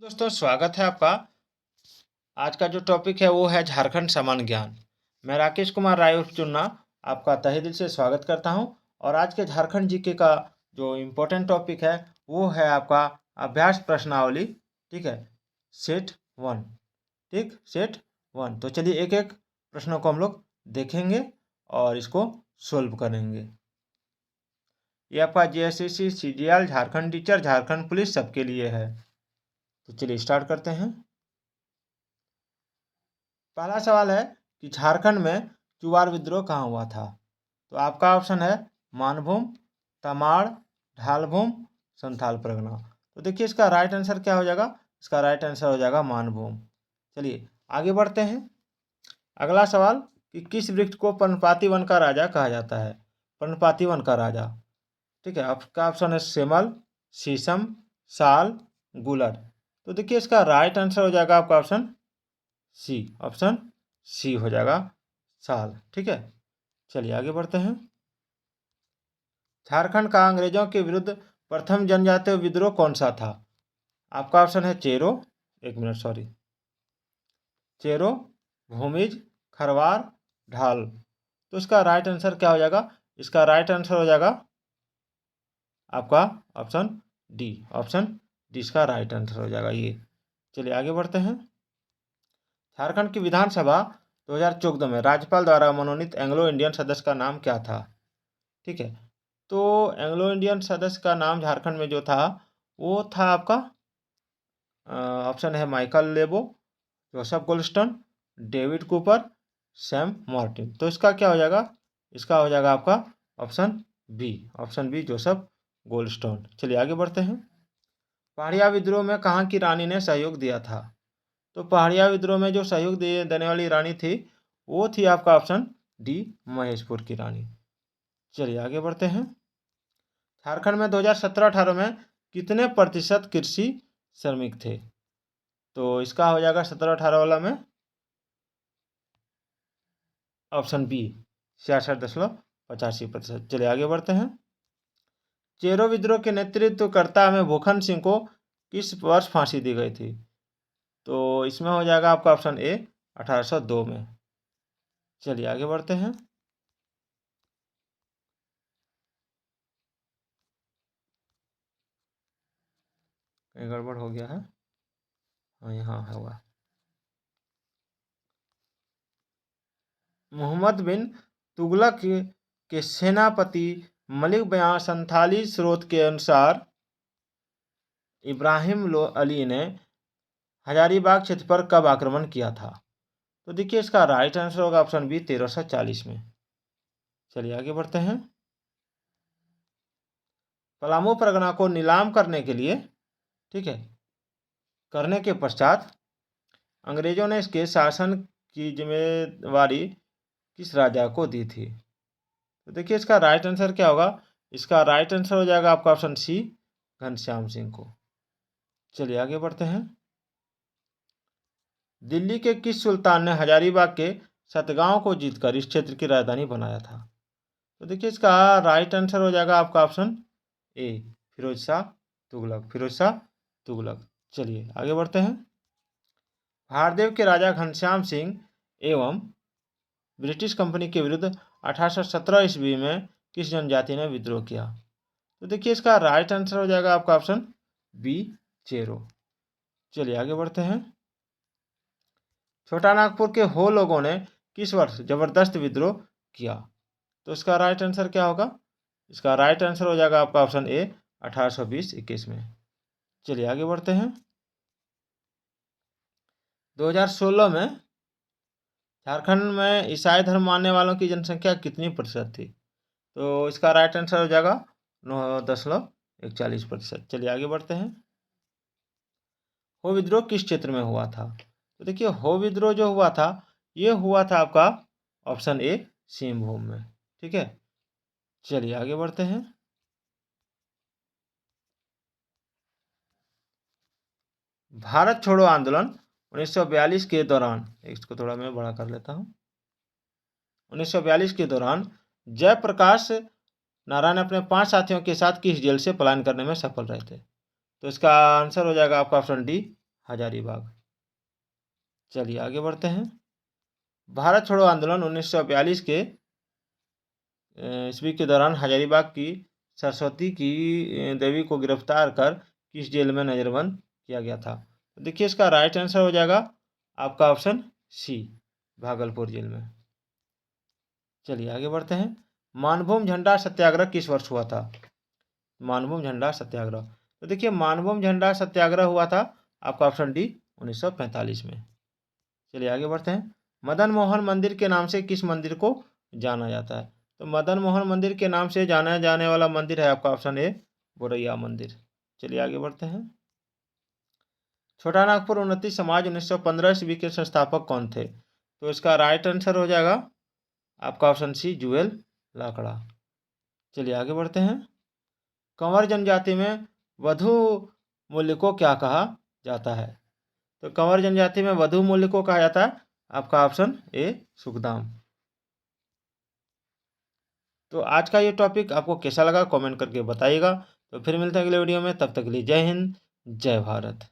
दोस्तों स्वागत है आपका। आज का जो टॉपिक है वो है झारखंड सामान्य ज्ञान। मैं राकेश कुमार राय चुन्ना आपका तहे दिल से स्वागत करता हूं। और आज के झारखंड जीके का जो इम्पोर्टेंट टॉपिक है वो है आपका अभ्यास प्रश्नावली। ठीक है, सेट वन। ठीक, सेट वन। तो चलिए एक एक प्रश्नों को हम लोग देखेंगे और इसको सोल्व करेंगे। ये आपका JSSC, CGL, Jharkhand teacher, Jharkhand police सबके लिए है। तो चलिए स्टार्ट करते हैं। पहला सवाल है कि झारखंड में चुवार विद्रोह कहाँ हुआ था। तो आपका ऑप्शन है मानभूम, तमाड़, ढालभूम, संथाल परगना। तो देखिए इसका राइट आंसर क्या हो जाएगा। इसका राइट आंसर हो जाएगा मानभूम। चलिए आगे बढ़ते हैं। अगला सवाल कि किस वृक्ष को पर्णपाती वन का राजा कहा जाता है। पर्णपाती वन का राजा। ठीक है, आपका ऑप्शन है सेमल, शीशम, साल, गुलर। तो देखिए इसका राइट आंसर हो जाएगा आपका ऑप्शन सी। ऑप्शन सी हो जाएगा साल। ठीक है, चलिए आगे बढ़ते हैं। झारखंड का अंग्रेजों के विरुद्ध प्रथम जनजातीय विद्रोह कौन सा था। आपका ऑप्शन है चेरो, एक मिनट सॉरी, चेरो, भूमिज, खरवार, ढाल। तो इसका राइट आंसर क्या हो जाएगा। इसका राइट आंसर हो जाएगा आपका ऑप्शन डी। ऑप्शन डी इसका राइट आंसर हो जाएगा ये। चलिए आगे बढ़ते हैं। झारखंड की विधानसभा 2014 में राज्यपाल द्वारा मनोनीत एंग्लो इंडियन सदस्य का नाम क्या था। ठीक है, तो एंग्लो इंडियन सदस्य का नाम झारखंड में जो था वो था आपका ऑप्शन है Michael Lebow, Joseph Goldstone, David Cooper, Sam Martin. तो इसका क्या हो जाएगा। इसका हो जाएगा आपका option B. Option B Joseph Goldstone. चलिए आगे बढ़ते हैं। पहाड़िया विद्रोह में कहाँ की रानी ने सहयोग दिया था। तो पहाड़िया विद्रोह में जो सहयोग देने वाली रानी थी वो थी आपका ऑप्शन डी, महेशपुर की रानी। चलिए आगे बढ़ते हैं। झारखंड में 2017-18 में कितने प्रतिशत कृषि श्रमिक थे। तो इसका हो जाएगा 17-18 वाला में ऑप्शन बी, 66.85%। चलिए आगे बढ़ते हैं। चेरो विद्रोह के नेतृत्वकर्ता में भूखन सिंह को किस वर्ष फांसी दी गई थी। तो इसमें हो जाएगा आपका ऑप्शन ए, 1802 में। चलिए आगे बढ़ते हैं। कहीं गड़बड़ हो गया है। हाँ यहाँ हुआ। मोहम्मद बिन तुगलक के सेनापति मलिक बयां संथाली स्रोत के अनुसार इब्राहिम अली ने हजारीबाग क्षेत्र पर कब आक्रमण किया था। तो देखिए इसका राइट आंसर होगा ऑप्शन बी, 1340 में। चलिए आगे बढ़ते हैं। पलामू परगना को नीलाम करने के लिए, ठीक है, करने के पश्चात अंग्रेजों ने इसके शासन की जिम्मेवारी किस राजा को दी थी। तो देखिए इसका राइट आंसर क्या होगा। इसका राइट आंसर हो जाएगा आपका ऑप्शन सी, घनश्याम सिंह को। चलिए आगे बढ़ते हैं। दिल्ली के किस सुल्तान ने हजारीबाग के सतगांव को जीतकर इस क्षेत्र की राजधानी बनाया था। तो देखिए इसका राइट आंसर हो जाएगा आपका ऑप्शन ए, फिरोज शाह तुगलक। फिरोज शाह तुगलक। चलिए आगे बढ़ते हैं। भारदेव के राजा घनश्याम सिंह एवं ब्रिटिश कंपनी के विरुद्ध 1817 ईस्वी में किस जनजाति ने विद्रोह किया। तो देखिए इसका राइट आंसर हो जाएगा आपका ऑप्शन बी, चेरो। चलिए आगे बढ़ते हैं। छोटा नागपुर के हो लोगों ने किस वर्ष जबरदस्त विद्रोह किया। तो इसका राइट आंसर क्या होगा। इसका राइट आंसर हो जाएगा आपका ऑप्शन ए, 1820-21 में। चलिए आगे बढ़ते हैं। 2016 में झारखंड में ईसाई धर्म मानने वालों की जनसंख्या कितनी प्रतिशत थी। तो इसका राइट आंसर हो जाएगा 9.41%। चलिए आगे बढ़ते हैं। हो विद्रोह किस क्षेत्र में हुआ था। तो देखिए हो विद्रोह जो हुआ था ये हुआ था आपका ऑप्शन ए, सिंहभूम में। ठीक है, चलिए आगे बढ़ते हैं। भारत छोड़ो आंदोलन 1942 के दौरान, इसको थोड़ा मैं बड़ा कर लेता हूँ। 1942 के दौरान जयप्रकाश नारायण अपने 5 साथियों के साथ किस जेल से पलायन करने में सफल रहे थे। तो इसका आंसर हो जाएगा आपका ऑप्शन डी, हजारीबाग। चलिए आगे बढ़ते हैं। भारत छोड़ो आंदोलन 1942 के ईस्वी के दौरान हजारीबाग की सरस्वती की देवी को गिरफ्तार कर किस जेल में नज़रबंद किया गया था? तो देखिए इसका राइट आंसर हो जाएगा आपका ऑप्शन सी, भागलपुर जेल में। चलिए आगे बढ़ते हैं। मानभूम झंडा सत्याग्रह किस वर्ष हुआ था? मानभूम झंडा सत्याग्रह, तो देखिए मानभूम झंडा सत्याग्रह हुआ था आपका ऑप्शन डी 1945 में। चलिए आगे बढ़ते हैं। मदन मोहन मंदिर के नाम से किस मंदिर को जाना जाता है? तो मदन मोहन मंदिर के नाम से जाना जाने वाला मंदिर है आपका ऑप्शन ए, बोरैया मंदिर। चलिए आगे बढ़ते हैं। छोटा नागपुर उन्नति समाज 1915 ईस्वी के संस्थापक कौन थे? तो इसका राइट आंसर हो जाएगा आपका ऑप्शन सी, जुएल लाकड़ा। चलिए आगे बढ़ते हैं। कंवर जनजाति में वधु मूल्य को क्या कहा जाता है? तो कंवर जनजाति में वधु मूल्य को कहा जाता है आपका ऑप्शन ए, सुखदाम। तो आज का ये टॉपिक आपको कैसा लगा कमेंट करके बताइएगा। तो फिर मिलते हैं अगले वीडियो में, तब तक के लिए जय हिंद, जय भारत।